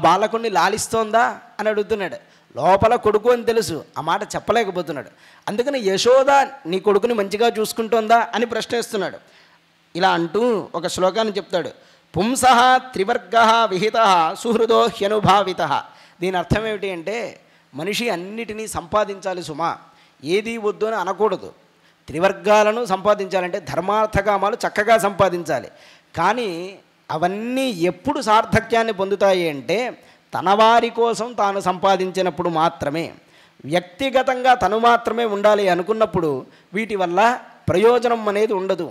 బాలకుడిని లాలిస్తోందా అని అడుగుతున్నాడు. లోపల కొడుకు అని తెలుసు, ఆ మాట చెప్పలేకపోతున్నాడు. అందుకని యశోద నీ కొడుకుని మంచిగా చూసుకుంటోందా అని ప్రశ్నిస్తున్నాడు. ఇలా అంటూ ఒక శ్లోకాన్ని చెప్తాడు. పుంసః త్రివర్గః విహితః సుహృదో హ్యనుభావితః. దీని అర్థం ఏమిటి అంటే, మనిషి అన్నిటినీ సంపాదించాలి సుమా, ఏది వద్దు అని అనకూడదు. త్రివర్గాలను సంపాదించాలంటే ధర్మార్థకామాలు చక్కగా సంపాదించాలి. కానీ అవన్నీ ఎప్పుడు సార్థక్యాన్ని పొందుతాయి అంటే తన వారి కోసం తాను సంపాదించినప్పుడు మాత్రమే. వ్యక్తిగతంగా తను మాత్రమే ఉండాలి అనుకున్నప్పుడు వీటి వల్ల ప్రయోజనం అనేది ఉండదు.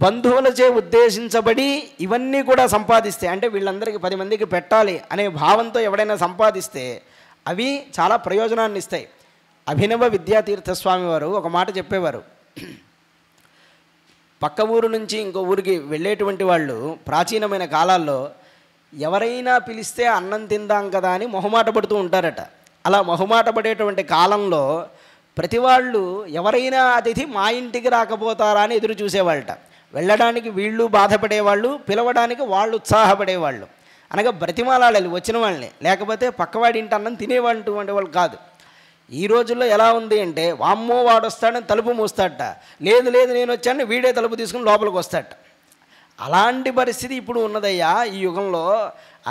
బంధువులచే ఉద్దేశించబడి ఇవన్నీ కూడా సంపాదిస్తే, అంటే వీళ్ళందరికీ 10 మందికి పెట్టాలి అనే భావంతో ఎవడైనా సంపాదిస్తే అవి చాలా ప్రయోజనాన్ని ఇస్తాయి. అభినవ విద్యాతీర్థస్వామి వారు ఒక మాట చెప్పేవారు. పక్క ఊరు నుంచి ఇంకో ఊరికి వెళ్ళేటువంటి వాళ్ళు ప్రాచీనమైన కాలాల్లో ఎవరైనా పిలిస్తే అన్నం తిందాం కదా అని మొహమాట పడుతూ ఉంటారట. అలా మొహమాట పడేటువంటి కాలంలో ప్రతి వాళ్ళు ఎవరైనా అతిథి మా ఇంటికి రాకపోతారా అని ఎదురు చూసేవాళ్ళట. వెళ్ళడానికి వీళ్ళు బాధపడేవాళ్ళు, పిలవడానికి వాళ్ళు ఉత్సాహపడేవాళ్ళు. అనగా బ్రతిమాలాడాలి వచ్చిన వాళ్ళని, లేకపోతే పక్కవాడి ఇంటి అన్నం తినేవాళ్ళు వాళ్ళు కాదు. ఈ రోజుల్లో ఎలా ఉంది అంటే, వామ్మో వాడు వస్తాడని తలుపు మూస్తాడట, లేదు లేదు నేను వచ్చాను వీడే తలుపు తీసుకుని లోపలికి వస్తాడట. అలాంటి పరిస్థితి ఇప్పుడు ఉన్నదయ్యా ఈ యుగంలో.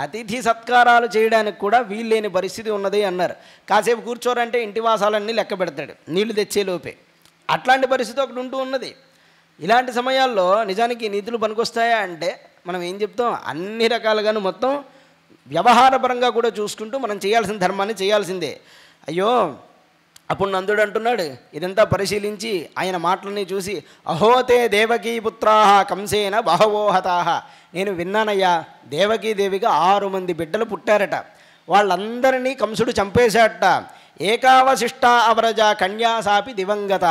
అతిథి సత్కారాలు చేయడానికి కూడా వీల్లేని పరిస్థితి ఉన్నది అన్నారు. కాసేపు కూర్చోరంటే ఇంటి వాసాలన్నీ లెక్క పెడతాడు నీళ్లు తెచ్చేలోపే. అట్లాంటి పరిస్థితి ఒకటి ఉంటూ ఉన్నది. ఇలాంటి సమయాల్లో నిజానికి నీతులు పనికొస్తాయా అంటే మనం ఏం చెప్తాం, అన్ని రకాలుగాను మొత్తం వ్యవహారపరంగా కూడా చూసుకుంటూ మనం చేయాల్సిన ధర్మాన్ని చేయాల్సిందే. అయ్యో అప్పుడు నందుడు అంటున్నాడు, ఇదంతా పరిశీలించి ఆయన మాటలని చూసి, అహోతే దేవకీ పుత్రాహ కంసేన బహవో హతాహ. నేను విన్నానయ్యా, దేవకీదేవిగా 6 మంది బిడ్డలు పుట్టారట, వాళ్ళందరినీ కంసుడు చంపేశాడట. ఏకావశిష్ట అవ్రజ కన్యాసాపి దివంగత.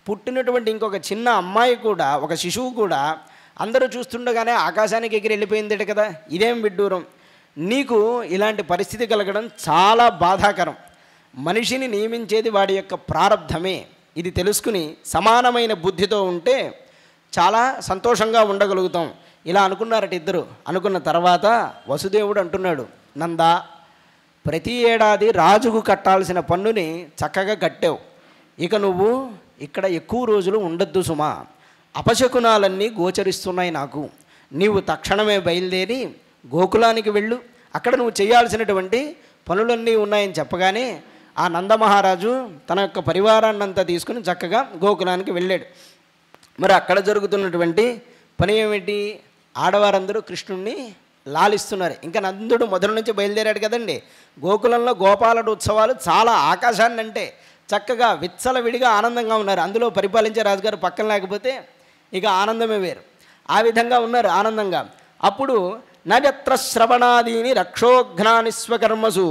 పుట్టినటువంటి ఇంకొక చిన్న అమ్మాయి కూడా, ఒక శిశువు కూడా అందరూ చూస్తుండగానే ఆకాశానికి ఎగిరి వెళ్ళిపోయిందట కదా. ఇదేం విడ్డూరం. నీకు ఇలాంటి పరిస్థితి కలగడం చాలా బాధాకరం. మనిషిని నియమించేది వాడి యొక్క ప్రారబ్ధమే. ఇది తెలుసుకుని సమానమైన బుద్ధితో ఉంటే చాలా సంతోషంగా ఉండగలుగుతాం. ఇలా అనుకున్నారట ఇద్దరు. అనుకున్న తర్వాత వసుదేవుడు అంటున్నాడు, నందా, ప్రతి ఏడాది రాజుకు కట్టాల్సిన పన్నుని చక్కగా కట్టావు, ఇక నువ్వు ఇక్కడ ఎక్కువ రోజులు ఉండొద్దు సుమా. అపశకునాలన్నీ గోచరిస్తున్నాయి నాకు. నీవు తక్షణమే బయలుదేరి గోకులానికి వెళ్ళు, అక్కడ నువ్వు చేయాల్సినటువంటి పనులన్నీ ఉన్నాయని చెప్పగానే ఆ నందమహారాజు తన యొక్క పరివారాన్నంతా తీసుకుని చక్కగా గోకులానికి వెళ్ళాడు. మరి అక్కడ జరుగుతున్నటువంటి పని ఏమిటి, ఆడవారందరూ కృష్ణుణ్ణి లాలిస్తున్నారు. ఇంకా నందుడు మొదటి నుంచి బయలుదేరాడు కదండి. గోకులంలో గోపాలుడు ఉత్సవాలు చాలా ఆకాశాన్ని అంటే చక్కగా విచ్చలవిడిగా ఆనందంగా ఉన్నారు. అందులో పరిపాలించే రాజుగారు పక్కన లేకపోతే ఇక ఆనందమే వేరు. ఆ విధంగా ఉన్నారు ఆనందంగా. అప్పుడు నజత్ర శ్రవణాదీని రక్షోఘ్నాని స్వకర్మసు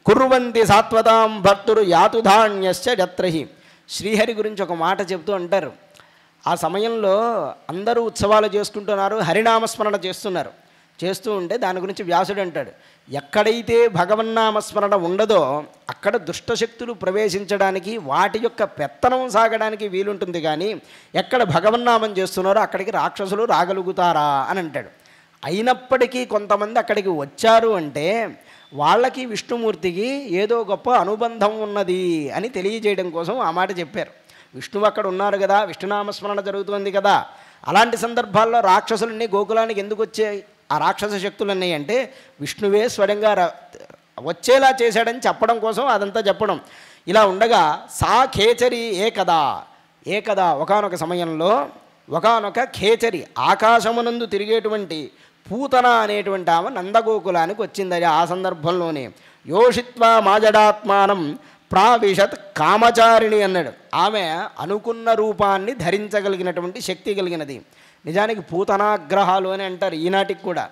కుర్వంతి సాత్వతాం భక్తురు యాతుధాన్యశ్చ జత్రహి. శ్రీహరి గురించి ఒక మాట చెబుతూ అంటారు, ఆ సమయంలో అందరూ ఉత్సవాలు చేసుకుంటున్నారు, హరినామస్మరణ చేస్తున్నారు. చేస్తూ ఉంటే దాని గురించి వ్యాసుడు అంటాడు, ఎక్కడైతే భగవన్నామస్మరణ ఉండదో అక్కడ దుష్టశక్తులు ప్రవేశించడానికి, వాటి యొక్క పెత్తనం సాగడానికి వీలుంటుంది. కానీ ఎక్కడ భగవన్నామం చేస్తున్నారో అక్కడికి రాక్షసులు రాగలుగుతారా అని అంటాడు. అయినప్పటికీ కొంతమంది అక్కడికి వచ్చారు అంటే వాళ్ళకి విష్ణుమూర్తికి ఏదో గొప్ప అనుబంధం ఉన్నది అని తెలియజేయడం కోసం ఆ మాట చెప్పారు. విష్ణువు అక్కడ ఉన్నారు కదా, విష్ణునామస్మరణ జరుగుతుంది కదా. అలాంటి సందర్భాల్లో రాక్షసులన్నీ గోకులానికి ఎందుకు వచ్చాయి, ఆ రాక్షస శక్తులన్నీ అంటే విష్ణువే స్వయంగా వచ్చేలా చేశాడని చెప్పడం కోసం అదంతా చెప్పడం. ఇలా ఉండగా సా ఖేచరి ఏకదా ఒకానొక సమయంలో ఒకానొక ఖేచరి ఆకాశమునందు తిరిగేటువంటి పూతన అనేటువంటి ఆమె నందగోకులానికి వచ్చింది. ఆ సందర్భంలోనే యోషిత్వా మాజడాత్మానం ప్రావిశత్ కామచారిణి అన్నాడు. ఆమె అనుకున్న రూపాన్ని ధరించగలిగినటువంటి శక్తి కలిగినది. నిజానికి పూతనాగ్రహాలు అని అంటారు ఈనాటికి కూడా.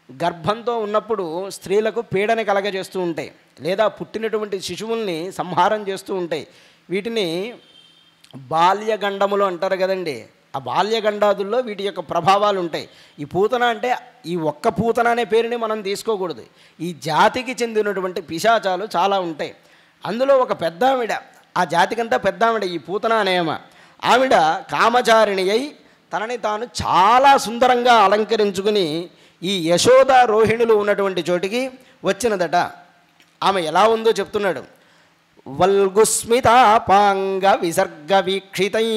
గర్భంతో ఉన్నప్పుడు స్త్రీలకు పీడని కలగజేస్తూ ఉంటాయి, లేదా పుట్టినటువంటి శిశువుల్ని సంహారం చేస్తూ ఉంటాయి. వీటిని బాల్యగండములు అంటారు కదండి. ఆ బాల్యగండాదుల్లో వీటి యొక్క ప్రభావాలు ఉంటాయి. ఈ పూతన అంటే ఈ ఒక్క పూతన అనే పేరుని మనం తీసుకోకూడదు. ఈ జాతికి చెందినటువంటి పిశాచాలు చాలా ఉంటాయి. అందులో ఒక పెద్ద ఆవిడ, ఆ జాతికంతా పెద్ద ఆవిడ ఈ పూతన అనేమ. ఆవిడ కామచారిణి అయి తనని తాను చాలా సుందరంగా అలంకరించుకుని ఈ యశోద రోహిణులు ఉన్నటువంటి చోటికి వచ్చినదట. ఆమె ఎలా ఉందో చెప్తున్నాడు. వల్గుస్మితాపాంగ విసర్గ వీక్షితై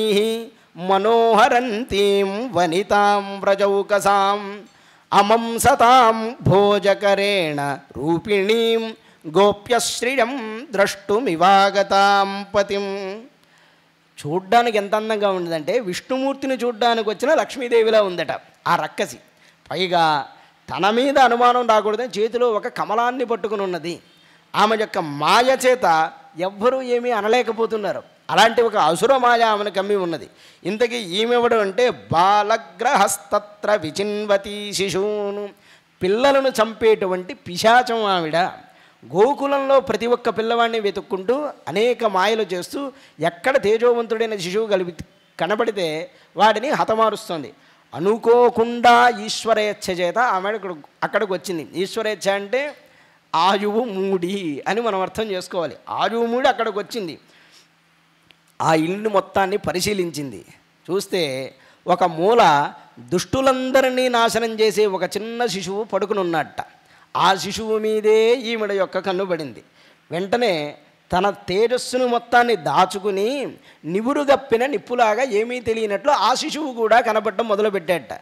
మనోహరంతీం వనితాం వ్రజౌకసాం అమంసతాం భోజకరేణ రూపిణీం గోప్యశ్రియం ద్రష్టుమివాగతాం పతిం. చూడ్డానికి ఎంత అందంగా ఉండదంటే విష్ణుమూర్తిని చూడ్డానికి వచ్చిన లక్ష్మీదేవిలా ఉందట ఆ రక్కసి. పైగా తన మీద అనుమానం రాకూడదని చేతిలో ఒక కమలాన్ని పట్టుకుని ఉన్నది. ఆమె యొక్క మాయ చేత ఎవ్వరూ ఏమీ అనలేకపోతున్నారు. అలాంటి ఒక అసుర మాయ ఆమెను కమ్మి ఉన్నది. ఇంతకీ ఈమెవడు అంటే బాలగ్రహస్తత్ర విచిన్వతి శిశూను, పిల్లలను చంపేటువంటి పిశాచం ఆవిడ. గోకులంలో ప్రతి ఒక్క పిల్లవాడిని వెతుక్కుంటూ అనేక మాయలు చేస్తూ ఎక్కడ తేజోవంతుడైన శిశువు కనబడితే వాడిని హతమారుస్తుంది. అనుకోకుండా ఈశ్వరేచ్ఛ చేత ఆమె అక్కడికి వచ్చింది. ఈశ్వరేచ్ఛ అంటే ఆయువు మూడి అని మనం అర్థం చేసుకోవాలి. ఆయువు మూడి అక్కడికి వచ్చింది. ఆ ఇల్లు మొత్తాన్ని పరిశీలించింది. చూస్తే ఒక మూల దుష్టులందరినీ నాశనం చేసే ఒక చిన్న శిశువు పడుకుని ఉన్నట్ట. ఆ శిశువు మీదే ఈమెడ యొక్క కన్ను పడింది. వెంటనే తన తేజస్సును మొత్తాన్ని దాచుకుని నివురుగప్పిన నిప్పులాగా ఏమీ తెలియనట్లు ఆ శిశువు కూడా కనపడడం మొదలుపెట్టాట.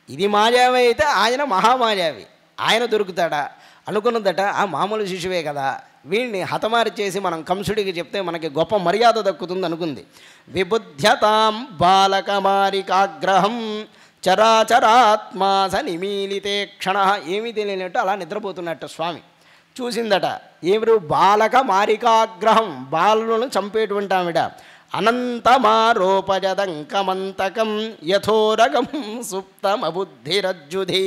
ఇది మాయావి అయితే ఆయన మహామాయావి, ఆయన దొరుకుతాడా అనుకున్నదట. ఆ మామూలు శిశువే కదా, వీడిని హతమారి చేసి మనం కంసుడికి చెప్తే మనకి గొప్ప మర్యాద దక్కుతుంది అనుకుంది. విబుధ్యతాం బాలకమారికాగ్రహం చరాచరాత్మాస నిమీలితే క్షణ. ఏమీ తెలియనట్టు అలా నిద్రపోతున్నట్టు స్వామి చూసిందట. ఎవరు? బాలక మారికాగ్రహం, బాలులను చంపేటువంటి ఆవిడ. అనంతమారోపజదంకమంతకం యథోరగం సుప్తమబుద్ధిరజ్జుధీ.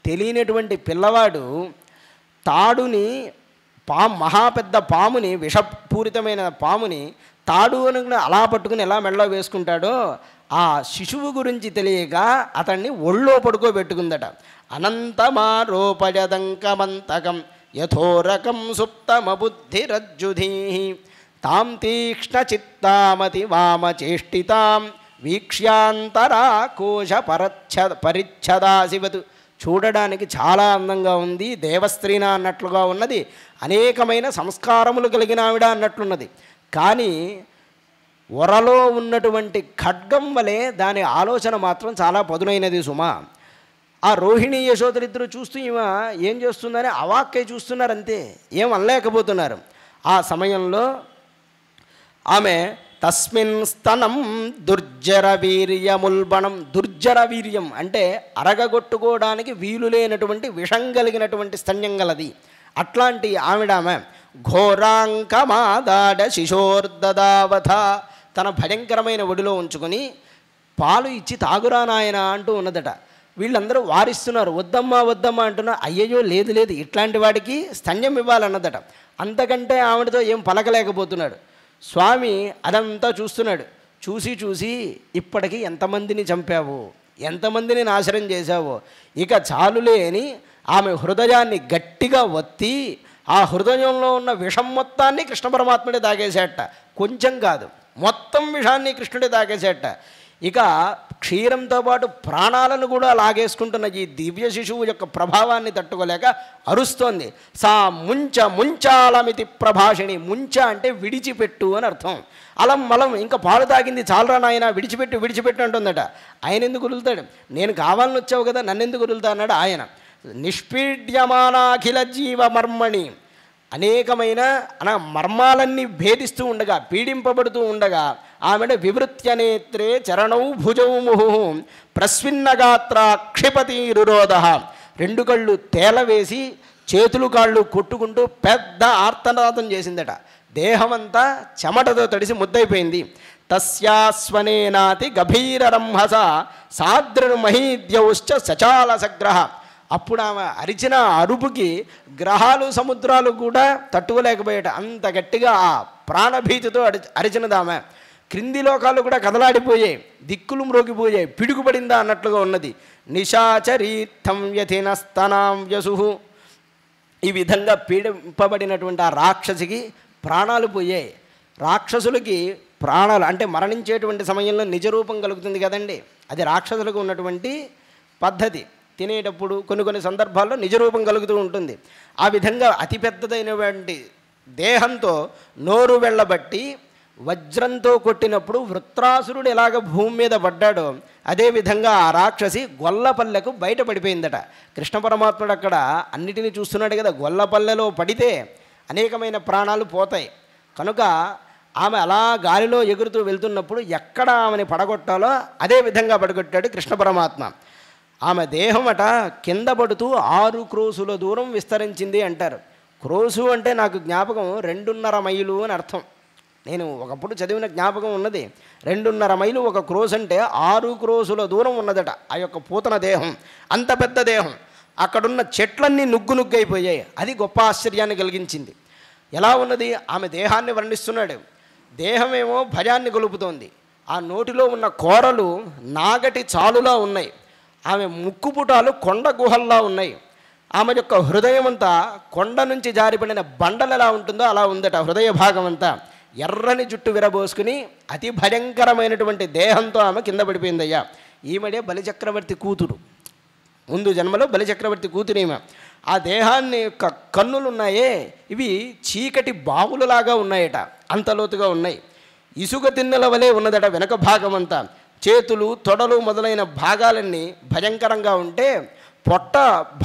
తెలియనటువంటి పిల్లవాడు తాడుని మహాపెద్ద పాముని, విషపూరితమైన పాముని తాడు అనుకుని అలా పట్టుకుని ఎలా మెడలో వేసుకుంటాడో ఆ శిశువు గురించి తెలియక అతన్ని ఒళ్ళో పడుకోబెట్టుకుందట. అనంతమారోపజదంకమంతకం యథోరకం సుప్తమబుద్ధిరజ్జుధీ తాం తీక్ష్ణ చిత్తామతి వామచేష్టితాం వీక్ష్యాంతరా కోశ పరిచ్ఛదాశివతు. చూడడానికి చాలా అందంగా ఉంది, దేవస్త్రీన అన్నట్లుగా ఉన్నది, అనేకమైన సంస్కారములు కలిగిన ఆవిడ అన్నట్లున్నది. కానీ వరలో ఉన్నటువంటి ఖడ్గం వలె దాని ఆలోచన మాత్రం చాలా పదునైనది సుమా. ఆ రోహిణి యశోదరిద్దరు చూస్తూ ఈమె ఏం చేస్తుందని అవాక్కై చూస్తున్నారు, అంతే, ఏం అనలేకపోతున్నారు. ఆ సమయంలో ఆమె తస్మిన్ స్తనం దుర్జర వీర్యముల్బణం. దుర్జర వీర్యం అంటే అరగగొట్టుకోవడానికి వీలు లేనటువంటి విషం కలిగినటువంటి స్తన్యం గలది. అట్లాంటి ఆమె ఘోరాంకమాదాడ శిశోర్దదావథ. తన భయంకరమైన ఒడిలో ఉంచుకొని పాలు ఇచ్చి తాగురా నాయన అంటూ ఉన్నదట. వీళ్ళందరూ వారిస్తున్నారు, వద్దమ్మా వద్దమ్మా అంటున్నా. అయ్యయ్యో లేదు లేదు, ఇట్లాంటి వాడికి స్తన్యం ఇవ్వాలన్నదట. అంతకంటే ఆవిడతో ఏం పలకలేకపోతున్నాడు. స్వామి అదంతా చూస్తున్నాడు. చూసి చూసి ఇప్పటికీ ఎంతమందిని చంపావు, ఎంతమందిని నాశనం చేశావో, ఇక చాలులే అని ఆమె హృదయాన్ని గట్టిగా ఒత్తి ఆ హృదయంలో ఉన్న విషం మొత్తాన్ని కృష్ణ పరమాత్ముడే తాగేసేట. కొంచెం కాదు, మొత్తం విషాన్ని కృష్ణుడే తాగేసేట. ఇక క్షీరంతో పాటు ప్రాణాలను కూడా లాగేసుకుంటున్న ఈ దివ్య శిశువు యొక్క ప్రభావాన్ని తట్టుకోలేక అరుస్తోంది. సా ముంచ ముంచాలమితి ప్రభాషిణి. ముంచ అంటే విడిచిపెట్టు అని అర్థం. అలం మలం, ఇంకా పాలు తాగింది చాలరా నాయన, విడిచిపెట్టు విడిచిపెట్టు అంటుందట. ఆయన ఎందుకు వదులుతాడు? నేను కావాలని వచ్చావు కదా, నన్ను ఎందుకు వదులుతా అన్నాడు ఆయన. నిష్పీడ్యమానాఖిల జీవ మర్మణి. అనేకమైన మర్మాలన్నీ భేదిస్తూ ఉండగా, పీడింపబడుతూ ఉండగా ఆమెడ వివృత్యనేత్రే చరణౌ భుజౌ ముహు ప్రస్విన్నగాత్ర క్షిపతిరురోధ. రెండు కళ్ళు తేలవేసి చేతులు కాళ్ళు కొట్టుకుంటూ పెద్ద ఆర్తనాదం చేసిందట. దేహమంతా చెమటతో తడిసి ముద్దైపోయింది. తస్యాస్వనేనాతి గభీరరంహస సాద్రమహీద్యౌశ్చ సచాల సగ్రహ. అప్పుడు ఆమె అరిచిన అరుపుకి గ్రహాలు సముద్రాలు కూడా తట్టుకోలేకపోయాట. అంత గట్టిగా ఆ ప్రాణభీతితో అరిచినదామె. క్రింది లోకాలు కూడా కదలాడిపోయాయి, దిక్కులు మ్రోగిపోయాయి, పిడుగుపడిందా అన్నట్లుగా ఉన్నది. నిశాచరీర్థం యథినస్తనాం వ్యసు. ఈ విధంగా పీడింపబడినటువంటి ఆ రాక్షసికి ప్రాణాలు పోయాయి. రాక్షసులకి ప్రాణాలు అంటే మరణించేటువంటి సమయంలో నిజరూపం కలుగుతుంది కదండి, అది రాక్షసులకు ఉన్నటువంటి పద్ధతి. తినేటప్పుడు కొన్ని సందర్భాల్లో నిజరూపం కలుగుతూ ఉంటుంది. ఆ విధంగా అతిపెద్దదైనటువంటి దేహంతో నోరు వెళ్ళబట్టి వజ్రంతో కొట్టినప్పుడు వృత్రాసురుడు ఎలాగ భూమి మీద పడ్డాడో అదేవిధంగా ఆ రాక్షసి గొల్లపల్లెకు బయటపడిపోయిందట. కృష్ణ పరమాత్ముడు అక్కడ అన్నిటినీ చూస్తున్నాడు కదా, గొల్లపల్లెలో పడితే అనేకమైన ప్రాణాలు పోతాయి. కనుక ఆమె అలా గాలిలో ఎగురుతూ వెళ్తున్నప్పుడు ఎక్కడ ఆమెని పడగొట్టాలో అదే విధంగా పడగొట్టాడు కృష్ణ పరమాత్మ. ఆమె దేహం అట కింద పడుతూ 6 క్రోసుల దూరం విస్తరించింది అంటారు. క్రోసు అంటే నాకు జ్ఞాపకం 2.5 మైలు అని అర్థం. నేను ఒకప్పుడు చదివిన జ్ఞాపకం ఉన్నది. 2.5 మైలు ఒక క్రోస్ అంటే 6 క్రోసుల దూరం ఉన్నదట ఆ యొక్క పూతన దేహం. అంత పెద్ద దేహం. అక్కడున్న చెట్లన్నీ నుగ్గైపోయాయి. అది గొప్ప ఆశ్చర్యాన్ని కలిగించింది. ఎలా ఉన్నది ఆమె దేహాన్ని వర్ణిస్తున్నాడు. దేహమేమో భయాన్ని గొలుపుతోంది. ఆ నోటిలో ఉన్న కోరలు నాగటి చాలులా ఉన్నాయి. ఆమె ముక్కుపుటాలు కొండ గుహల్లా ఉన్నాయి. ఆమె యొక్క హృదయం అంతా కొండ నుంచి జారిపడిన బండలు ఎలా ఉంటుందో అలా ఉందట హృదయ భాగం అంతా. ఎర్రని జుట్టు విరబోసుకుని అతి భయంకరమైనటువంటి దేహంతో ఆమె కింద పడిపోయిందయ్యా. ఈమెడే బలిచక్రవర్తి కూతురు. ముందు జన్మలో బలిచక్రవర్తి కూతురేమ. ఆ దేహాన్ని యొక్క కన్నులున్నాయే ఇవి చీకటి బావులలాగా ఉన్నాయట, అంత లోతుగా ఉన్నాయి. ఇసుక తిన్నెల వలె ఉన్నదట వెనక భాగం అంతా. చేతులు తొడలు మొదలైన భాగాలన్నీ భయంకరంగా ఉంటే పొట్ట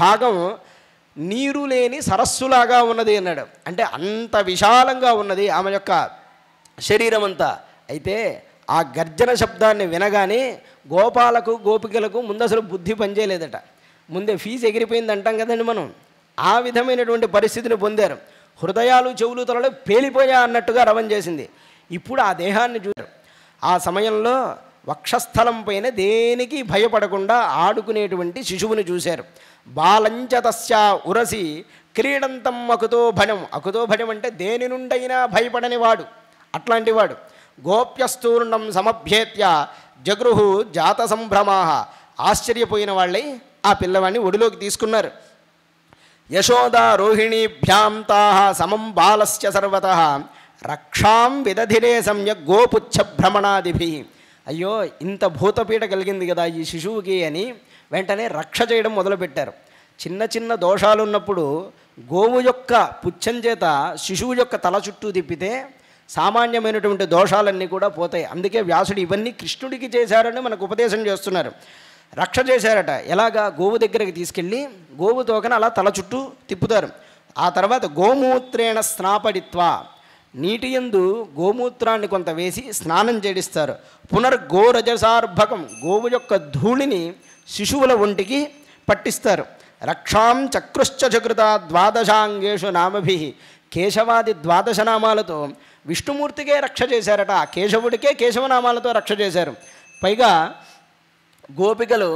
భాగం నీరు లేని సరస్సులాగా ఉన్నది అన్నాడు. అంటే అంత విశాలంగా ఉన్నది ఆమె యొక్క శరీరం అంతా. అయితే ఆ గర్జన శబ్దాన్ని వినగానే గోపాలకు గోపికలకు ముందు అసలు బుద్ధి పనిచేయలేదట. ముందే ఫీజు ఎగిరిపోయింది అంటాం కదండి మనం. ఆ విధమైనటువంటి పరిస్థితిని పొందారు. హృదయాలు చెవులు తలలు పేలిపోయా అన్నట్టుగా రవం చేసింది. ఇప్పుడు ఆ దేహాన్ని చూశారు. ఆ సమయంలో వక్షస్థలం పైన దేనికి భయపడకుండా ఆడుకునేటువంటి శిశువుని చూశారు. బాలంచతస్య ఉరసి క్రీడంతం అకుతోభయం. అకుతోభయం అంటే దేని నుండైనా భయపడని వాడు, అట్లాంటి వాడు. గోప్యస్తూర్ణం సమభ్యేత్య జగృహు జాత సంభ్రమాహ. ఆశ్చర్యపోయిన వాళ్ళై ఆ పిల్లవాడిని ఒడిలోకి తీసుకున్నారు. యశోదా రోహిణీభ్యాం తాహ సమం బాలస్య సర్వతః రక్షాం విదధిరే సమ్యక్ గోపుచ్చ భ్రమణాదిభి. అయ్యో ఇంత భూతపీఠ కలిగింది కదా ఈ శిశువుకి అని వెంటనే రక్ష చేయడం మొదలుపెట్టారు. చిన్న చిన్న దోషాలు ఉన్నప్పుడు గోవు యొక్క పుచ్చం చేత శిశువు యొక్క తల చుట్టూ తిప్పితే సామాన్యమైనటువంటి దోషాలన్నీ కూడా పోతాయి. అందుకే వ్యాసుడు ఇవన్నీ కృష్ణుడికి చేశారని మనకు ఉపదేశం చేస్తున్నారు. రక్ష చేశారట. ఎలాగా గోవు దగ్గరికి తీసుకెళ్ళి గోవు తోకన అలా తల చుట్టూ తిప్పుతారు. ఆ తర్వాత గోమూత్రేణ స్నాపడిత్వా, నీటి యందు గోమూత్రాన్ని కొంత వేసి స్నానం చేడిస్తారు. పునర్గోరజసార్భకం, గోవు యొక్క ధూళిని శిశువుల ఒంటికి పట్టిస్తారు. రక్షాం చక్రుశ్చ చకృత ద్వాదశాంగేషు నామభి. కేశవాది 12 నామాలతో విష్ణుమూర్తికే రక్ష చేశారట. ఆ కేశవుడికే కేశవనామాలతో రక్ష చేశారు. పైగా గోపికలు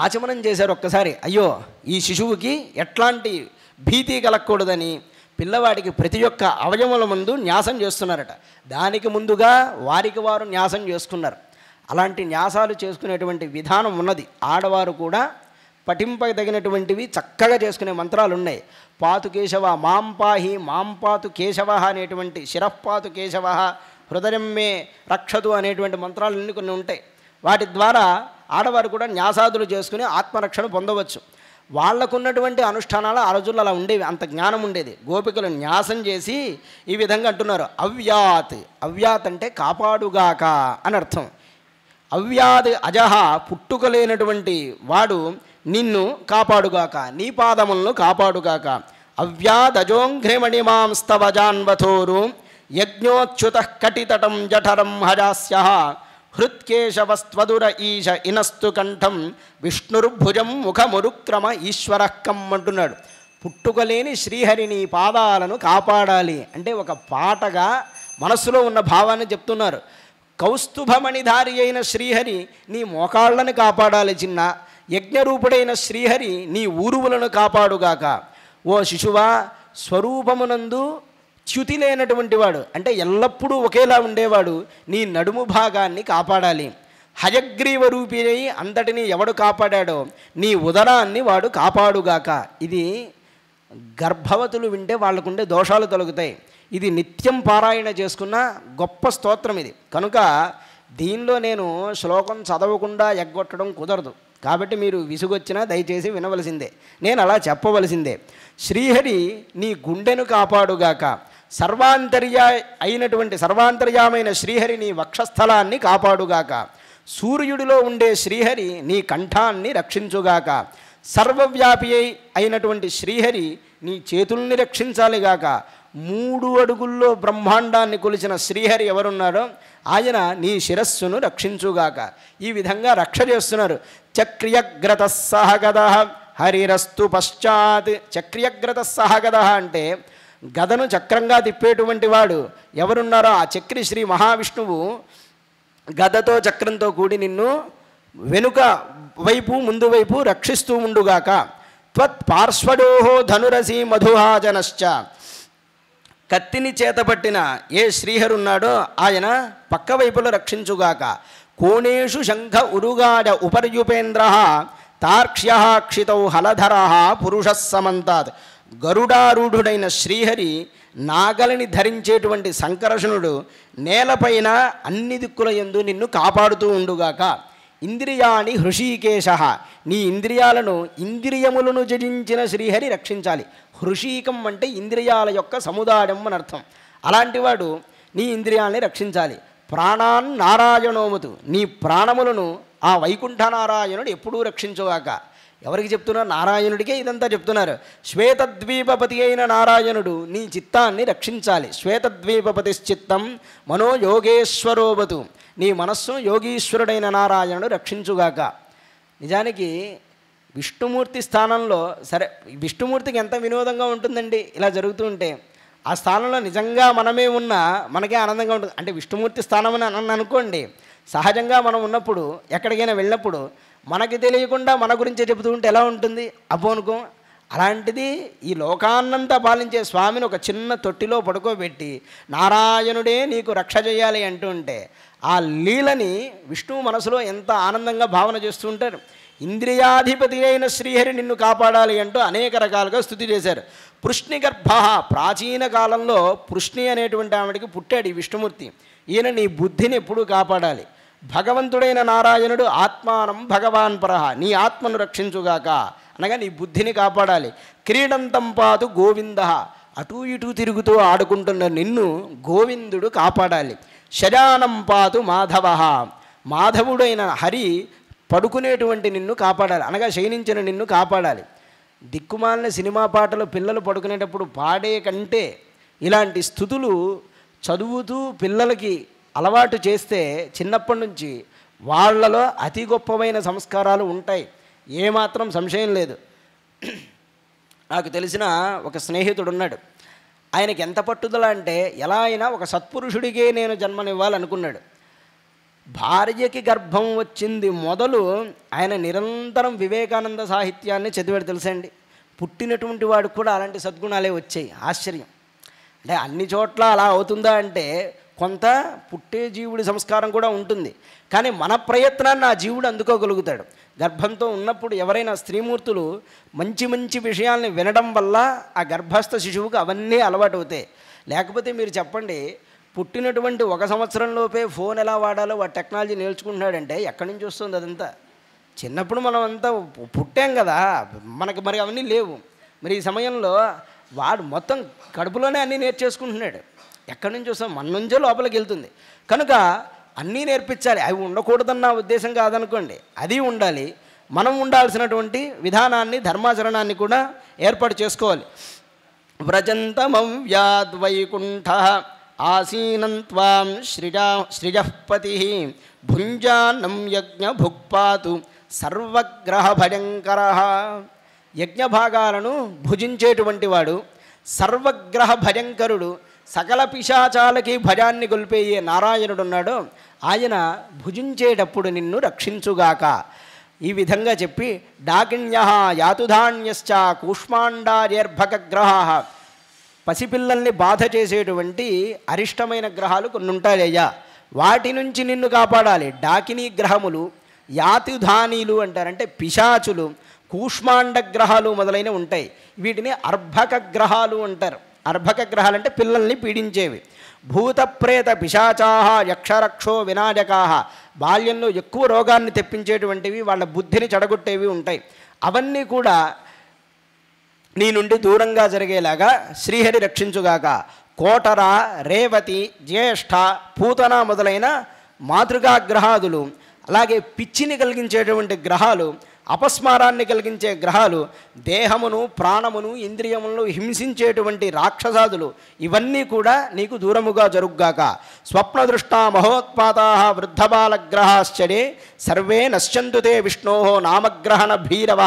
ఆచమనం చేశారు ఒక్కసారి. అయ్యో ఈ శిశువుకి ఎట్లాంటి భీతి కలగకూడదని పిల్లవాడికి ప్రతి ఒక్క అవయవముల ముందు న్యాసం చేస్తున్నారట. దానికి ముందుగా వారికి వారు న్యాసం చేసుకున్నారు. అలాంటి న్యాసాలు చేసుకునేటువంటి విధానం ఉన్నది. ఆడవారు కూడా పఠింపదగినటువంటివి చక్కగా చేసుకునే మంత్రాలు ఉన్నాయి. పాతు కేశవ మాం పాహి మాం పాతు కేశవ అనేటువంటి, శిరఃపాతు కేశవ హృదయం మే రక్షతు అనేటువంటి మంత్రాలన్నీ కొన్ని ఉంటాయి. వాటి ద్వారా ఆడవారు కూడా న్యాసాదులు చేసుకుని ఆత్మరక్షణ పొందవచ్చు. వాళ్లకున్నటువంటి అనుష్ఠానాలు ఆ రోజుల్లో అలా ఉండేవి, అంత జ్ఞానం ఉండేది. గోపికలు న్యాసం చేసి ఈ విధంగా అంటున్నారు. అవ్యాత్, అవ్యాత్ అంటే కాపాడుగాక అని అర్థం. అవ్యాద్ అజహ, పుట్టుకలేనటువంటి వాడు నిన్ను కాపాడుగాక, నీ పాదములను కాపాడుగాక. అవ్యాదజోంఘ్రిమణిమాంస్తవజాన్వథోరు యజ్ఞోచ్యుత కటితటం జఠరం హజాస్య హృత్కేశవస్త్వదుర ఈశ ఇనస్తు కంఠం విష్ణుర్భుజం ముఖమురుక్రమ ఈశ్వరక్కం అంటున్నాడు. పుట్టుకలేని శ్రీహరిని పాదాలను కాపాడాలి అంటే ఒక పాటగా మనస్సులో ఉన్న భావాన్ని చెప్తున్నారు. కౌస్తుభమణిధారి అయిన శ్రీహరి నీ మోకాళ్ళను కాపాడాలి చిన్న. యజ్ఞరూపుడైన శ్రీహరి నీ ఊరువులను కాపాడుగాక. ఓ శిశువా, స్వరూపమునందు చ్యుతి లేనటువంటి వాడు అంటే ఎల్లప్పుడూ ఒకేలా ఉండేవాడు నీ నడుము భాగాన్ని కాపాడాలి. హయగ్రీవ రూపిణి అంతటిని ఎవడు కాపాడాడో నీ ఉదరాన్ని వాడు కాపాడుగాక. ఇది గర్భవతులు వింటే వాళ్ళకుండే దోషాలు తొలగుతాయి. ఇది నిత్యం పారాయణ చేసుకున్న గొప్ప స్తోత్రం ఇది. కనుక దీనిలో నేను శ్లోకం చదవకుండా ఎగ్గొట్టడం కుదరదు. కాబట్టి మీరు విసుగొచ్చినా దయచేసి వినవలసిందే, నేను అలా చెప్పవలసిందే. శ్రీహరి నీ గుండెను కాపాడుగాక, సర్వాంతర్యామైన శ్రీహరి నీ వక్షస్థలాన్ని కాపాడుగాక, సూర్యుడిలో ఉండే శ్రీహరి నీ కంఠాన్ని రక్షించుగాక, సర్వవ్యాపి అయినటువంటి శ్రీహరి నీ చేతుల్ని రక్షించాలిగాక, 3 అడుగుల్లో బ్రహ్మాండాన్ని కొలిచిన శ్రీహరి ఎవరున్నాడో ఆయన నీ శిరస్సును రక్షించుగాక. ఈ విధంగా రక్ష చేస్తున్నారు. చక్రియగ్రత సహగద హరిరస్తు పశ్చాత్. చక్రియగ్రత సహగద అంటే గదను చక్రంగా తిప్పేటువంటి వాడు ఎవరున్నారో ఆ చక్రి శ్రీ మహావిష్ణువు గదతో చక్రంతో కూడి నిన్ను వెనుక వైపు ముందు వైపు రక్షిస్తూ ఉండుగాక. త్వత్ పార్శ్వడోహో ధనురసి మధుహాజనశ్చ. కత్తిని చేతపట్టిన ఏ శ్రీహరున్నాడో ఆయన పక్క వైపులో రక్షించుగాక. కోణేషు శంఖ ఉరుగాడ ఉపర్యుపేంద్ర తార్క్ష్య క్షితౌ హలధర పురుష సమంతాత్. గరుడారూఢుడైన శ్రీహరి నాగలిని ధరించేటువంటి సంకర్షణుడు నేలపైన అన్ని దిక్కుల యందు నిన్ను కాపాడుతూ ఉండుగాక. ఇంద్రియాణి హృషీకేశ. నీ ఇంద్రియములను జడించిన శ్రీహరి రక్షించాలి. హృషీకం అంటే ఇంద్రియాల యొక్క సముదాయం అని అర్థం. అలాంటివాడు నీ ఇంద్రియాలని రక్షించాలి. ప్రాణాన్ నారాయణోమతు. నీ ప్రాణములను ఆ వైకుంఠ నారాయణుడు ఎప్పుడూ రక్షించుగాక. ఎవరికి చెప్తున్నారు? నారాయణుడికే ఇదంతా చెప్తున్నారు. శ్వేతద్వీపపతి అయిన నారాయణుడు నీ చిత్తాన్ని రక్షించాలి. శ్వేతద్వీపపతిశ్చిత్తం మనోయోగేశ్వరోవతు. నీ మనస్సు యోగీశ్వరుడైన నారాయణుడు రక్షించుగాక. నిజానికి విష్ణుమూర్తి స్థానంలో సరే, విష్ణుమూర్తికి ఎంత వినోదంగా ఉంటుందండి ఇలా జరుగుతూ ఉంటే. ఆ స్థానంలో నిజంగా మనమే ఉన్నా మనకే ఆనందంగా ఉంటుంది. అంటే విష్ణుమూర్తి స్థానం అని అనుకోండి, సహజంగా మనం ఉన్నప్పుడు ఎక్కడికైనా వెళ్ళినప్పుడు మనకి తెలియకుండా మన గురించే చెబుతూ ఉంటే ఎలా ఉంటుంది? అబ్బో అనుకో. అలాంటిది ఈ లోకాన్నంతా పాలించే స్వామిని ఒక చిన్న తొట్టిలో పడుకోబెట్టి నారాయణుడే నీకు రక్ష చేయాలి అంటూ ఉంటే ఆ లీలని విష్ణువు మనసులో ఎంత ఆనందంగా భావన చేస్తూ ఉంటారు. ఇంద్రియాధిపతి అయిన శ్రీహరి నిన్ను కాపాడాలి అంటూ అనేక రకాలుగా స్తుతి చేశారు. పృష్ణిగర్భ. ప్రాచీన కాలంలో పృష్ణి అనేటువంటి ఆవిడికి పుట్టాడు ఈ విష్ణుమూర్తి. ఈయన నీ బుద్ధిని ఎప్పుడూ కాపాడాలి. భగవంతుడైన నారాయణుడు ఆత్మానం భగవాన్ పరహ. నీ ఆత్మను రక్షించుగాక అనగా నీ బుద్ధిని కాపాడాలి. క్రీడంతం పాతు గోవింద. అటూ ఇటూ తిరుగుతూ ఆడుకుంటున్న నిన్ను గోవిందుడు కాపాడాలి. శజానం పాతు మాధవ. మాధవుడైన హరి పడుకునేటువంటి నిన్ను కాపాడాలి, అనగా శయనించిన నిన్ను కాపాడాలి. దిక్కుమాలిన సినిమా పాటలు పిల్లలు పడుకునేటప్పుడు పాడే కంటే ఇలాంటి స్థుతులు చదువుతూ పిల్లలకి అలవాటు చేస్తే చిన్నప్పటి నుంచి వాళ్ళలో అతి గొప్పమైన సంస్కారాలు ఉంటాయి, ఏమాత్రం సంశయం లేదు. నాకు తెలిసిన ఒక స్నేహితుడు ఉన్నాడు. ఆయనకి ఎంత పట్టుదల అంటే ఎలా అయినా ఒక సత్పురుషుడికే నేను జన్మనివ్వాలనుకున్నాడు. భార్యకి గర్భం వచ్చింది మొదలు ఆయన నిరంతరం వివేకానంద సాహిత్యాన్ని చదివాడు. తెలుసండి, పుట్టినటువంటి వాడు కూడా అలాంటి సద్గుణాలే వచ్చాయి. ఆశ్చర్యం. అంటే అన్ని చోట్ల అలా అవుతుందా అంటే కొంత పుట్టే జీవుడి సంస్కారం కూడా ఉంటుంది, కానీ మన ప్రయత్నాన్ని ఆ జీవుడు అందుకోగలుగుతాడు. గర్భంతో ఉన్నప్పుడు ఎవరైనా స్త్రీమూర్తులు మంచి మంచి విషయాల్ని వినడం వల్ల ఆ గర్భస్థ శిశువుకు అవన్నీ అలవాటు అవుతాయి. లేకపోతే మీరు చెప్పండి, పుట్టినటువంటి 1 సంవత్సరంలోపే ఫోన్ ఎలా వాడాలో వాడు టెక్నాలజీ నేర్చుకుంటున్నాడంటే ఎక్కడి నుంచి వస్తుంది అదంతా? చిన్నప్పుడు మనం అంతా పుట్టాం కదా, మనకి మరి అవన్నీ లేవు. మరి ఈ సమయంలో వాడు మొత్తం కడుపులోనే అన్నీ నేర్చేసుకుంటున్నాడు. ఎక్కడి నుంచి వస్తాం? మన నుంచే లోపలికి వెళ్తుంది. కనుక అన్నీ నేర్పించాలి. అవి ఉండకూడదన్న ఉద్దేశం కాదనుకోండి, అది ఉండాలి. మనం ఉండాల్సినటువంటి విధానాన్ని, ధర్మాచరణాన్ని కూడా ఏర్పాటు చేసుకోవాలి. వ్రజంతమవ్యాద్వైకుంఠ ఆసీనంత్వాం సృజపతి భుంజానం యజ్ఞ భుక్పాతు సర్వగ్రహ భయంకర. యజ్ఞభాగాలను భుజించేటువంటి వాడు, సర్వగ్రహ భయంకరుడు, సకల పిశాచాలకి భయాన్ని గొల్పేయే నారాయణుడున్నాడు. ఆయన భుజించేటప్పుడు నిన్ను రక్షించుగాక. ఈ విధంగా చెప్పి డాకిణ్య యాతుధాన్యశ్చ కూష్మాండార్యర్భకగ్రహ. పసిపిల్లల్ని బాధ చేసేటువంటి అరిష్టమైన గ్రహాలు కొన్ని ఉంటాయ్యా, వాటి నుంచి నిన్ను కాపాడాలి. డాకినీ గ్రహములు, యాతుధానీలు అంటారంటే పిశాచులు, కూష్మాండ గ్రహాలు మొదలైన ఉంటాయి. వీటిని అర్భక గ్రహాలు అంటారు. అర్భక గ్రహాలు అంటే పిల్లల్ని పీడించేవి. భూతప్రేత పిశాచాహ యక్షరక్షో వినాయకాహ బాల్యంలో ఎక్కువ రోగాన్ని తెప్పించేటువంటివి, వాళ్ళ బుద్ధిని చెడగొట్టేవి ఉంటాయి. అవన్నీ కూడా నీ నుండి దూరంగా జరిగేలాగా శ్రీహరి రక్షించుగాక. కోటర, రేవతి, జ్యేష్ఠ, పూతన మొదలైన మాతృకా గ్రహాదులు, అలాగే పిచ్చిని కలిగించేటువంటి గ్రహాలు, అపస్మారాన్ని కలిగించే గ్రహాలు, దేహమును ప్రాణమును ఇంద్రియములను హింసించేటువంటి రాక్షసాదులు, ఇవన్నీ కూడా నీకు దూరముగా జరుగుగాక. స్వప్నదృష్టా మహోత్పాతా వృద్ధబాలగ్రహాశ్చరే సర్వే నశ్యంతు తే విష్ణో నామగ్రహణ భీరవ.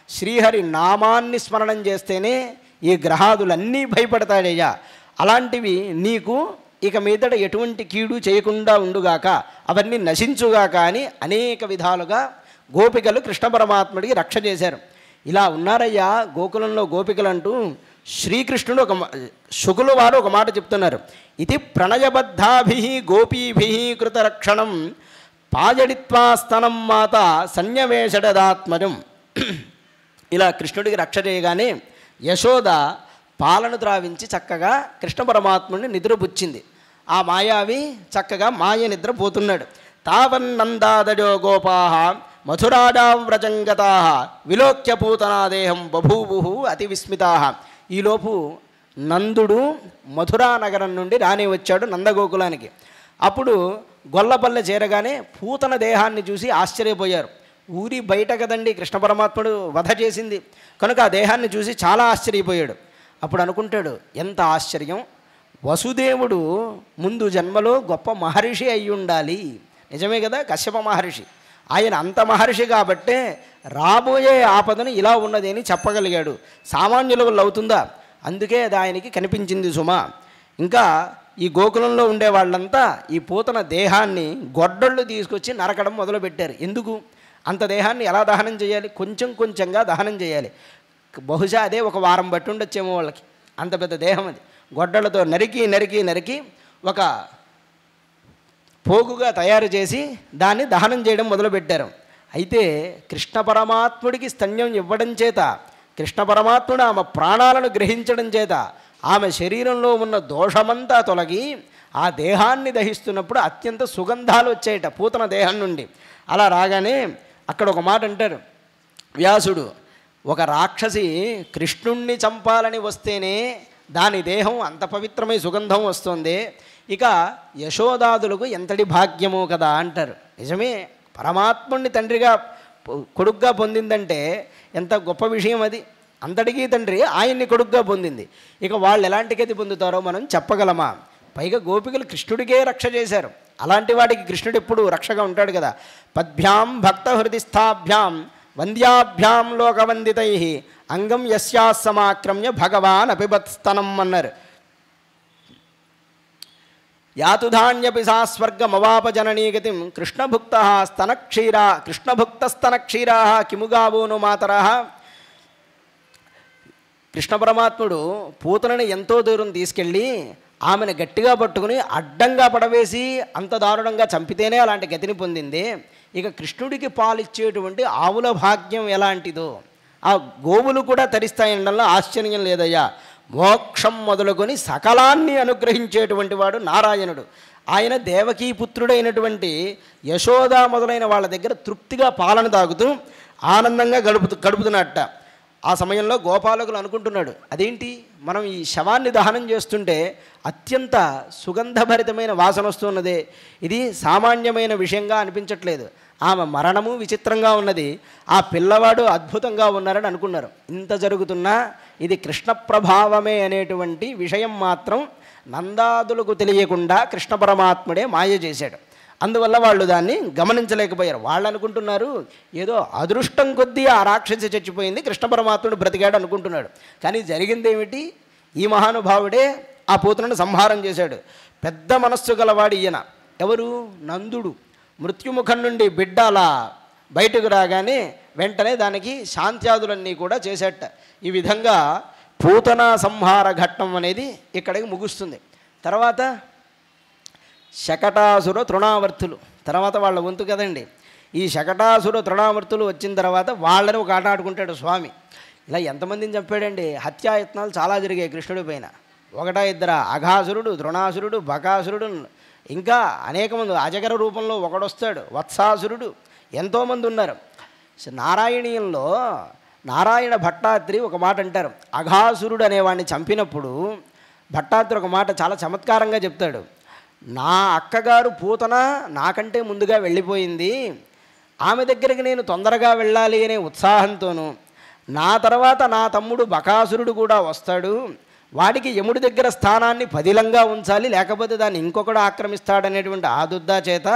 శ్రీహరి నామాన్ని స్మరణం చేస్తేనే ఈ గ్రహాదులన్నీ భయపడతాడయ్యా. అలాంటివి నీకు ఇక మీదట ఎటువంటి కీడు చేయకుండా ఉండుగాక, అవన్నీ నశించుగాక అని అనేక విధాలుగా గోపికలు కృష్ణ పరమాత్ముడికి రక్ష చేశారు. ఇలా ఉన్నారయ్యా గోకులంలో గోపికలు అంటూ శ్రీకృష్ణుడు శుకుల వారు ఒక మాట చెప్తున్నారు. ఇది ప్రణయబద్ధాభి గోపీభి కృతరక్షణం పాజడిత్వాస్తనం మాత సన్యవేషడాత్మజం. ఇలా కృష్ణుడికి రక్ష చేయగానే యశోద పాలను త్రావించి చక్కగా కృష్ణ పరమాత్ముడిని నిద్రపుచ్చింది. ఆ మాయావి చక్కగా మాయ నిద్రపోతున్నాడు. తావన్నందాదజో గోపాహ మధురాజావ్రజంగతా విలోక్య పూతనాదేహం బభూవు అతి విస్మితా. ఈలోపు నందుడు మధురా నగరం నుండి రాని వచ్చాడు నందగోకులానికి. అప్పుడు గొల్లపల్లె చేరగానే పూతన దేహాన్ని చూసి ఆశ్చర్యపోయారు. ఊరి బయట కదండి కృష్ణ పరమాత్ముడు వధ చేసింది కనుక ఆ దేహాన్ని చూసి చాలా ఆశ్చర్యపోయాడు. అప్పుడు అనుకుంటాడు, ఎంత ఆశ్చర్యం, వసుదేవుడు ముందు జన్మలో గొప్ప మహర్షి అయి ఉండాలి. నిజమే కదా, కశ్యప మహర్షి. ఆయన అంత మహర్షి కాబట్టే రాబోయే ఆపదను ఇలా ఉన్నది అని చెప్పగలిగాడు. సామాన్యుల వల్ల అవుతుందా? అందుకే అది ఆయనకి కనిపించింది సుమా. ఇంకా ఈ గోకులంలో ఉండే వాళ్ళంతా ఈ పూతన దేహాన్ని గొడ్డళ్ళు తీసుకొచ్చి నరకడం మొదలుపెట్టారు. ఎందుకు? అంత దేహాన్ని ఎలా దహనం చేయాలి? కొంచెం కొంచెంగా దహనం చేయాలి. బహుశా అదే ఒక వారం బట్టి ఉండొచ్చేమో వాళ్ళకి, అంత పెద్ద దేహం అది. గొడ్డలతో నరికి నరికి నరికి ఒక పోగుగా తయారు చేసి దాన్ని దహనం చేయడం మొదలుపెట్టారు. అయితే కృష్ణ పరమాత్ముడికి స్తన్యం ఇవ్వడం చేత, కృష్ణ పరమాత్ముడు ఆమె ప్రాణాలను గ్రహించడం చేత ఆమె శరీరంలో ఉన్న దోషమంతా తొలగి ఆ దేహాన్ని దహిస్తున్నప్పుడు అత్యంత సుగంధాలు వచ్చాయట పూతన దేహం నుండి. అలా రాగానే అక్కడ ఒక మాట అంటారు వ్యాసుడు, ఒక రాక్షసి కృష్ణుణ్ణి చంపాలని వస్తేనే దాని దేహం అంత పవిత్రమై సుగంధం వస్తుంది, ఇక యశోదాదులకు ఎంతటి భాగ్యమో కదా అంటారు. నిజమే, పరమాత్ముడిని తండ్రిగా కొడుగ్గా పొందిందంటే ఎంత గొప్ప విషయం అది. అంతటికీ తండ్రి ఆయన్ని కొడుగ్గా పొందింది. ఇక వాళ్ళు ఎలాంటి గతి పొందుతారో మనం చెప్పగలమా? పైగా గోపికలు కృష్ణుడికే రక్ష చేశారు. అలాంటి వాడికి కృష్ణుడు ఎప్పుడు రక్షగా ఉంటాడు కదా. పద్భ్యాం భక్త హృదిస్థాభ్యాం వంద్యాభ్యాం లోకవందితై అంగం యస్యాసమాక్రమ్య భగవాన్ అపిబత్స్తనం అన్నారు. యాతుధాన్యపి సా స్వర్గమవాపజననీగతిం కృష్ణభుక్త స్తనక్షీరా కృష్ణభుక్తస్తనక్షీరా కిముగావోను మాతర. కృష్ణ పరమాత్ముడు పూతనని ఎంతో దూరం తీసుకెళ్ళి ఆమెను గట్టిగా పట్టుకుని అడ్డంగా పడవేసి అంత దారుణంగా చంపితేనే అలాంటి గతిని పొందింది. ఇక కృష్ణుడికి పాలిచ్చేటువంటి ఆవుల భాగ్యం ఎలాంటిదో ఆ గోవులు కూడా తరిస్తాయనడంలో ఆశ్చర్యం లేదయ్యా. మోక్షం మొదలుకొని సకలాన్ని అనుగ్రహించేటువంటి వాడు నారాయణుడు. ఆయన దేవకీపుత్రుడైనటువంటి యశోద మొదలైన వాళ్ళ దగ్గర తృప్తిగా పాలన తాగుతూ ఆనందంగా గడుపుతున్నట్ట. ఆ సమయంలో గోపాలకులు అనుకుంటున్నాడు, అదేంటి మనం ఈ శవాన్ని దహనం చేస్తుంటే అత్యంత సుగంధభరితమైన వాసన వస్తున్నదే, ఇది సామాన్యమైన విషయంగా అనిపించట్లేదు, ఆమె మరణము విచిత్రంగా ఉన్నది, ఆ పిల్లవాడు అద్భుతంగా ఉన్నారని అనుకున్నారు. ఇంత జరుగుతున్నా ఇది కృష్ణ ప్రభావమే అనేటువంటి విషయం మాత్రం నందాదులకు తెలియకుండా కృష్ణ పరమాత్ముడే మాయ చేశాడు. అందువల్ల వాళ్ళు దాన్ని గమనించలేకపోయారు. వాళ్ళు అనుకుంటున్నారు ఏదో అదృష్టం కొద్దీ ఆ రాక్షసి చచ్చిపోయింది, కృష్ణ పరమాత్ముడు బ్రతికాడు అనుకుంటున్నాడు. కానీ జరిగిందేమిటి? ఈ మహానుభావుడే ఆ పూతనను సంహారం చేశాడు. పెద్ద మనస్సు గలవాడు ఈయన. ఎవరు? నందుడు. మృత్యుముఖం నుండి బిడ్డ అలా బయటకు రాగానే వెంటనే దానికి శాంత్యాదులన్నీ కూడా చేసేట. ఈ విధంగా పూతన సంహార ఘట్టం అనేది ఇక్కడికి ముగుస్తుంది. తర్వాత శకటాసుర తృణావర్తులు తర్వాత వాళ్ళ వంతు కదండి. ఈ శకటాసుర తృణావర్తులు వచ్చిన తర్వాత వాళ్ళని ఒక ఆట ఆడుకుంటాడు స్వామి. ఇలా ఎంతమందిని చంపాడండి. హత్యాయత్నాలు చాలా జరిగాయి కృష్ణుడి పైన. ఒకటా ఇద్దరా? అఘాసురుడు, తృణాసురుడు, బకాసురుడు, ఇంకా అనేక మంది అజగర రూపంలో ఒకడొస్తాడు, వత్సాసురుడు, ఎంతోమంది ఉన్నారు. నారాయణీయంలో నారాయణ భట్టాద్రి ఒక మాట అంటారు. అఘాసురుడు అనేవాడిని చంపినప్పుడు భట్టాద్రి ఒక మాట చాలా చమత్కారంగా చెప్తాడు. నా అక్కగారు పూతన నాకంటే ముందుగా వెళ్ళిపోయింది, ఆమె దగ్గరికి నేను తొందరగా వెళ్ళాలి అనే ఉత్సాహంతోనూ, నా తర్వాత నా తమ్ముడు బకాసురుడు కూడా వస్తాడు, వాడికి యముడి దగ్గర స్థానాన్ని పదిలంగా ఉంచాలి, లేకపోతే దాన్ని ఇంకొకడు ఆక్రమిస్తాడనేటువంటి ఆదుద్దా చేత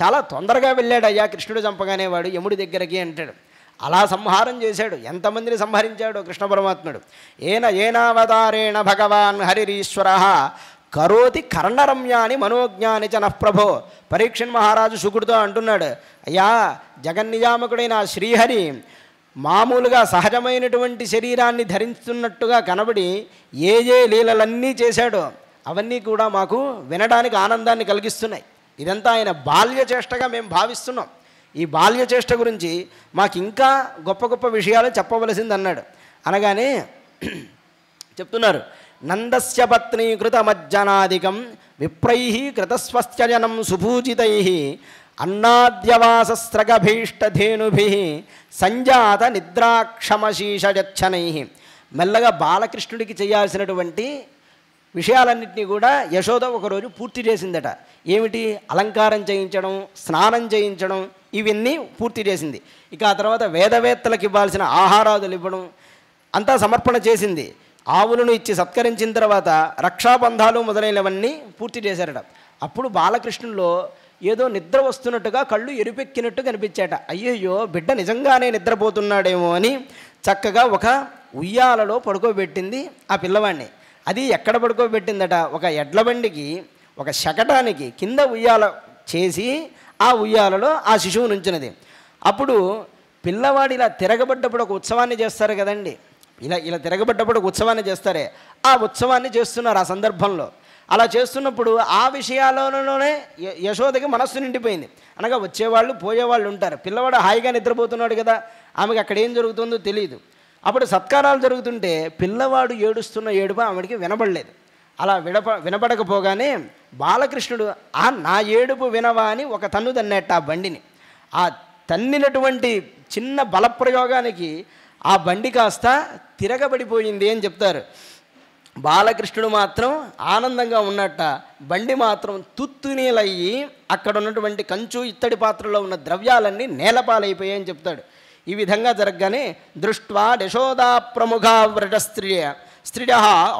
చాలా తొందరగా వెళ్ళాడు అయ్యా కృష్ణుడు చంపగానే వాడు యముడి దగ్గరికి అంటాడు. అలా సంహారం చేశాడు. ఎంతమందిని సంహరించాడు కృష్ణ పరమాత్ముడు. ఏనావతారేణ భగవాన్ హరిరీశ్వర కరోతి కర్ణరమ్యాని మనోజ్ఞాని చ నఃప్రభో. పరీక్షణ్ మహారాజు శుకుడితో అంటున్నాడు, అయ్యా జగన్నియామకుడైన శ్రీహరి మామూలుగా సహజమైనటువంటి శరీరాన్ని ధరిస్తున్నట్టుగా కనబడి ఏ లీలలన్నీ చేశాడో అవన్నీ కూడా మాకు వినడానికి ఆనందాన్ని కలిగిస్తున్నాయి. ఇదంతా ఆయన బాల్య చేష్టగా మేము భావిస్తున్నాం. ఈ బాల్య చేష్ట గురించి మాకు ఇంకా గొప్ప గొప్ప విషయాలు చెప్పవలసింది అన్నాడు. అనగానే చెప్తున్నారు, నందస్య పత్నీకృతమజ్జనాదికం విప్రై కృతస్వస్త్యజనం సుభూజితై అన్నాద్యవాసస్రగభీష్టధేనుభి సంజాత నిద్రాక్షమశీషజచ్చనై. మెల్లగా బాలకృష్ణుడికి చేయాల్సినటువంటి విషయాలన్నింటినీ కూడా యశోద ఒకరోజు పూర్తి చేసిందట. ఏమిటి? అలంకారం చేయించడం, స్నానం చేయించడం, ఇవన్నీ పూర్తి చేసింది. ఇక ఆ తర్వాత వేదవేత్తలకు ఇవ్వాల్సిన ఆహారాదులు ఇవ్వడం అంతా సమర్పణ చేసింది. ఆవులను ఇచ్చి సత్కరించిన తర్వాత రక్షాబంధాలు మొదలైనవన్నీ పూర్తి చేశారట. అప్పుడు బాలకృష్ణుల్లో ఏదో నిద్ర వస్తున్నట్టుగా కళ్ళు ఎరుపెక్కినట్టు కనిపించాట. అయ్యయ్యో బిడ్డ నిజంగానే నిద్రపోతున్నాడేమో అని చక్కగా ఒక ఉయ్యాలలో పడుకోబెట్టింది ఆ పిల్లవాడిని. అది ఎక్కడ పడుకోబెట్టిందట? ఒక ఎడ్ల బండికి ఒక శకటానికి కింద ఉయ్యాల చేసి ఆ ఉయ్యాలలో ఆ శిశువు నుంచినది. అప్పుడు పిల్లవాడు ఇలా తిరగబడ్డప్పుడు ఒక ఉత్సవాన్ని చేస్తారు కదండి, ఇలా తిరగబడ్డప్పుడు ఒక ఉత్సవాన్ని చేస్తారే, ఆ ఉత్సవాన్ని చేస్తున్నారు ఆ సందర్భంలో. అలా చేస్తున్నప్పుడు ఆ విషయాలలోనే యశోదకి మనస్సు నిండిపోయింది. అనగా వచ్చేవాళ్ళు పోయేవాళ్ళు ఉంటారు. పిల్లవాడు హాయిగా నిద్రపోతున్నాడు కదా, ఆమెకి అక్కడ ఏం జరుగుతుందో తెలియదు. అప్పుడు సత్కారాలు జరుగుతుంటే పిల్లవాడు ఏడుస్తున్న ఏడుపు ఆమెకి వినబడలేదు. అలా వినబడకపోగానే బాలకృష్ణుడు నా ఏడుపు వినవా అని ఒక తన్ను తన్నట్టు ఆ బండిని. ఆ తన్నినటువంటి చిన్న బలప్రయోగానికి ఆ బండి కాస్త తిరగబడిపోయింది అని చెప్తారు. బాలకృష్ణుడు మాత్రం ఆనందంగా ఉన్నట్ట, బండి మాత్రం తుత్తునీలయ్యి అక్కడ ఉన్నటువంటి కంచు ఇత్తడి పాత్రలో ఉన్న ద్రవ్యాలన్నీ నేలపాలైపోయాయని చెప్తాడు. ఈ విధంగా జరగగానే దృష్ట్వా యశోదా ప్రముఖ వ్రట స్త్రియ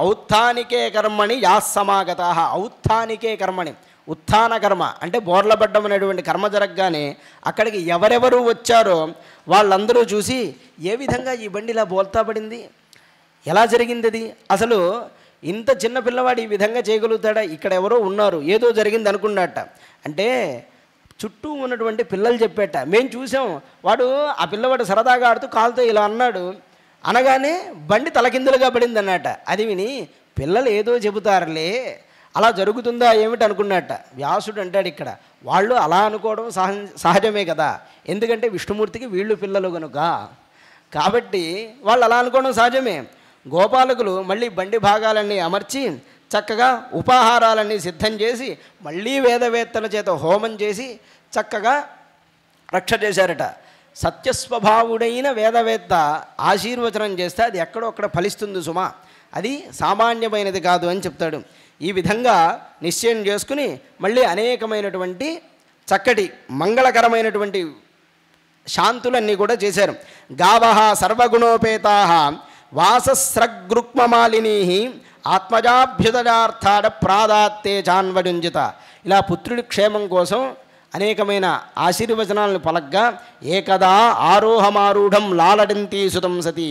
ఔత్థానికే కర్మణి యాసమాగత. ఔత్థానికే కర్మణి, ఉత్థాన కర్మ అంటే బోర్లబడ్డం అనేటువంటి కర్మ జరగగానే అక్కడికి ఎవరెవరు వచ్చారో వాళ్ళందరూ చూసి ఏ విధంగా ఈ బండి ఇలా బోల్తా పడింది, ఎలా జరిగింది అది, అసలు ఇంత చిన్న పిల్లవాడు ఈ విధంగా చేయగలుగుతాడా, ఇక్కడ ఎవరో ఉన్నారు, ఏదో జరిగింది అనుకున్నట్ట. అంటే చుట్టూ ఉన్నటువంటి పిల్లలు చెప్పేట, మేము చూసాం, వాడు ఆ పిల్లవాడు సరదాగా ఆడుతూ కాలుతో ఇలా అన్నాడు, అనగానే బండి తలకిందులుగా పడింది అన్నట్ట. అది విని పిల్లలు ఏదో చెబుతారులే, అలా జరుగుతుందా ఏమిటి అనుకున్నట్ట. వ్యాసుడు అంటాడు ఇక్కడ, వాళ్ళు అలా అనుకోవడం సహజమే కదా, ఎందుకంటే విష్ణుమూర్తికి వీళ్ళు పిల్లలు కనుక, కాబట్టి వాళ్ళు అలా అనుకోవడం సహజమే. గోపాలకులు మళ్ళీ బండి భాగాలన్నీ అమర్చి చక్కగా ఉపాహారాలన్నీ సిద్ధం చేసి మళ్ళీ వేదవేత్తల చేత హోమం చేసి చక్కగా రక్ష చేశారట. సత్యస్వభావుడైన వేదవేత్త ఆశీర్వచనం చేస్తే అది ఎక్కడో అక్కడ ఫలిస్తుంది సుమా, అది సామాన్యమైనది కాదు అని చెప్తాడు. ఈ విధంగా నిశ్చయం చేసుకుని మళ్ళీ అనేకమైనటువంటి చక్కటి మంగళకరమైనటువంటి శాంతులన్నీ కూడా చేశారు. గావః సర్వగుణోపేతా వాసస్రగృక్మమాలినీ ఆత్మజాభ్యుదయార్థాడ ప్రాదాత్తే చాన్వడుంజిత. ఇలా పుత్రుడి క్షేమం కోసం అనేకమైన ఆశీర్వచనాలను పలగ్గా ఏకదా ఆరోహమారూఢం లాలడంతీ సుతం సతి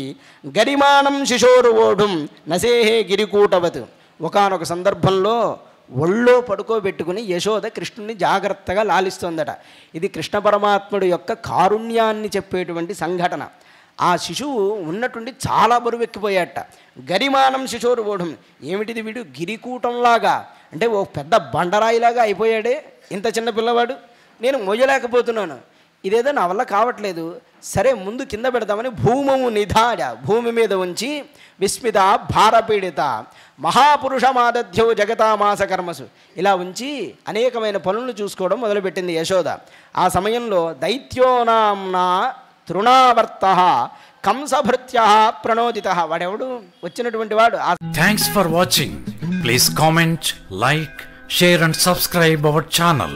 గరిమాణం శిశోరువోఢుం నసేహే గిరికూటవత్. ఒకానొక సందర్భంలో ఒళ్ళో పడుకోబెట్టుకుని యశోద కృష్ణుని జాగ్రత్తగా లాలిస్తోందట. ఇది కృష్ణ పరమాత్ముడు యొక్క కారుణ్యాన్ని చెప్పేటువంటి సంఘటన. ఆ శిశువు ఉన్నటువంటి చాలా బరువెక్కిపోయాట. గరిమానం శిశోరువోఢం, ఏమిటిది వీడు గిరికూటంలాగా, అంటే ఓ పెద్ద బండరాయిలాగా అయిపోయాడే ఇంత చిన్న పిల్లవాడు, నేను మొయ్యలేకపోతున్నాను, ఇదేదో నా వల్ల కావట్లేదు, సరే ముందు కింద పెడదామని భూమము నిధాయ, భూమి మీద ఉంచి విస్మిత భారపీడిత మహాపురుషమాదధ్యో జగతామాస కర్మసు, ఇలా ఉంచి అనేకమైన పనులను చూసుకోవడం మొదలుపెట్టింది యశోద. ఆ సమయంలో దైత్యోనాంనా తృణావర్త కంసభృత్య ప్రణోదిత, వాడెవడు వచ్చినటువంటి వాడు. Thanks for watching. Please comment, like, share and subscribe our channel.